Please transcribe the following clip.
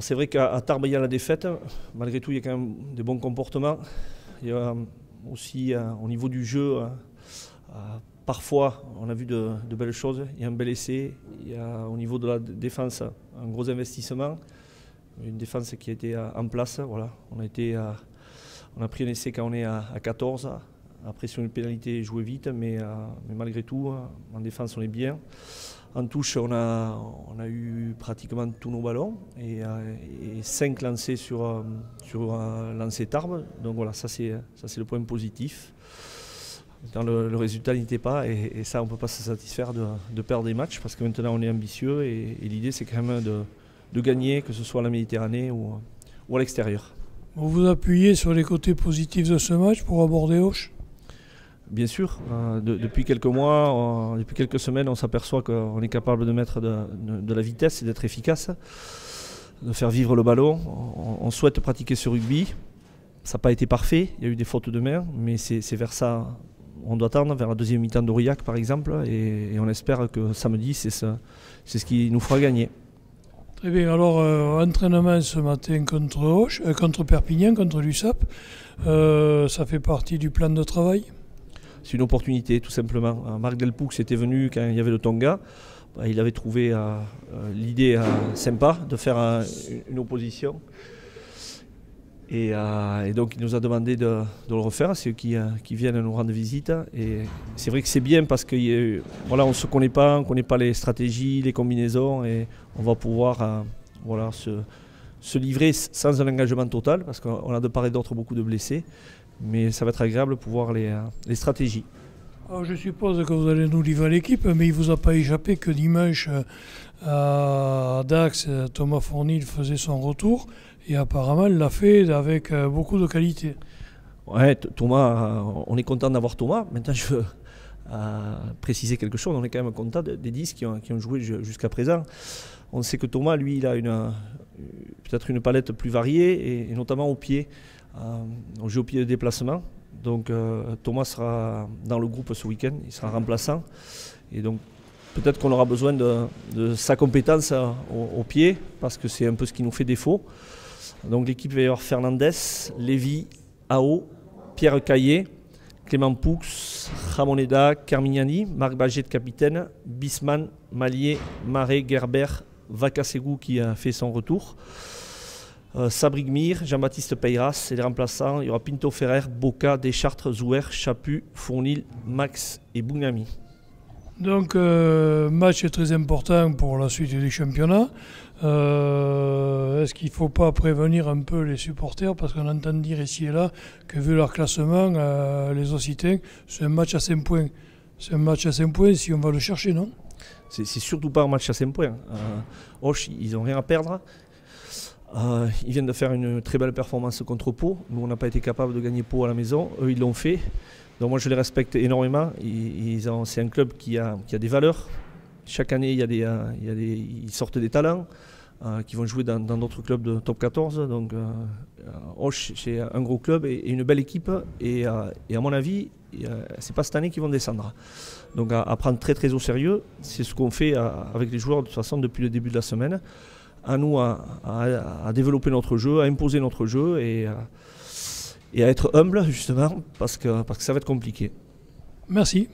c'est vrai qu'à Tarbes, il y a la défaite. Malgré tout, il y a quand même des bons comportements. Il y a aussi au niveau du jeu, parfois on a vu de belles choses. Il y a un bel essai. Il y a au niveau de la défense un gros investissement. Une défense qui a été en place. Voilà. On a pris un essai quand on est à 14. Après sur une pénalité jouée vite, mais malgré tout, en défense on est bien. En touche, on a eu pratiquement tous nos ballons et 5 lancés sur lancé Tarbes. Donc voilà, ça c'est le point positif. Le résultat n'était pas et ça on ne peut pas se satisfaire de perdre des matchs parce que maintenant on est ambitieux et l'idée c'est quand même de gagner, que ce soit à la Méditerranée ou à l'extérieur. Vous vous appuyez sur les côtés positifs de ce match pour aborder Auch ? Bien sûr, depuis quelques mois, depuis quelques semaines, on s'aperçoit qu'on est capable de mettre de la vitesse et d'être efficace, de faire vivre le ballon. On souhaite pratiquer ce rugby. Ça n'a pas été parfait, il y a eu des fautes de main, mais c'est vers ça on doit tendre, vers la deuxième mi-temps d'Aurillac par exemple, et on espère que samedi, c'est ce qui nous fera gagner. Très bien, alors entraînement ce matin contre Perpignan, contre l'USAP, ça fait partie du plan de travail ? C'est une opportunité tout simplement. Marc Delpoux était venu quand il y avait le Tonga. Il avait trouvé l'idée sympa de faire une opposition. Et donc il nous a demandé de le refaire. C'est eux qui viennent nous rendre visite. Et c'est vrai que c'est bien parce que voilà, on ne se connaît pas, on ne connaît pas les stratégies, les combinaisons. Et on va pouvoir se livrer sans un engagement total parce qu'on a de part et d'autre beaucoup de blessés. Mais ça va être agréable pour voir les stratégies. Alors je suppose que vous allez nous livrer l'équipe, mais il ne vous a pas échappé que dimanche à Dax, Thomas Fournil faisait son retour et apparemment il l'a fait avec beaucoup de qualité. Ouais, Thomas, on est content d'avoir Thomas. Maintenant je veux préciser quelque chose, on est quand même content des 10 qui ont joué jusqu'à présent. On sait que Thomas, lui, il a peut-être une palette plus variée et notamment au pied. On joue au pied de déplacement, donc Thomas sera dans le groupe ce week-end, il sera remplaçant et donc peut-être qu'on aura besoin de sa compétence au pied parce que c'est un peu ce qui nous fait défaut. Donc l'équipe va y avoir Fernandez, Lévy, Ao, Pierre Caillé, Clément Poux, Ramoneda, Carmignani, Marc Baget de capitaine, Bisman, Mallier, Marais, Gerber, Vakasegou qui a fait son retour. Sabrigmir, Jean-Baptiste Peyras et les remplaçants, il y aura Pinto Ferrer, Boca, Deschartres, Zouer, Chaput, Fournil, Max et Bounami. Donc match très important pour la suite du championnat. Est-ce qu'il ne faut pas prévenir un peu les supporters parce qu'on entend dire ici et là que vu leur classement, les Occitans, c'est un match à 5 points. C'est un match à 5 points si on va le chercher, non ? C'est surtout pas un match à 5 points. Auch, ils n'ont rien à perdre. Ils viennent de faire une très belle performance contre Pau. Nous, on n'a pas été capable de gagner Pau à la maison. Eux, ils l'ont fait. Donc moi, je les respecte énormément. C'est un club qui a des valeurs. Chaque année, ils sortent des talents qui vont jouer dans d'autres clubs de top 14. Donc Auch, c'est un gros club et une belle équipe. Et à mon avis, c'est pas cette année qu'ils vont descendre. Donc à prendre très très au sérieux. C'est ce qu'on fait avec les joueurs de toute façon depuis le début de la semaine. À nous à développer notre jeu, à imposer notre jeu et à être humble justement parce que ça va être compliqué. Merci.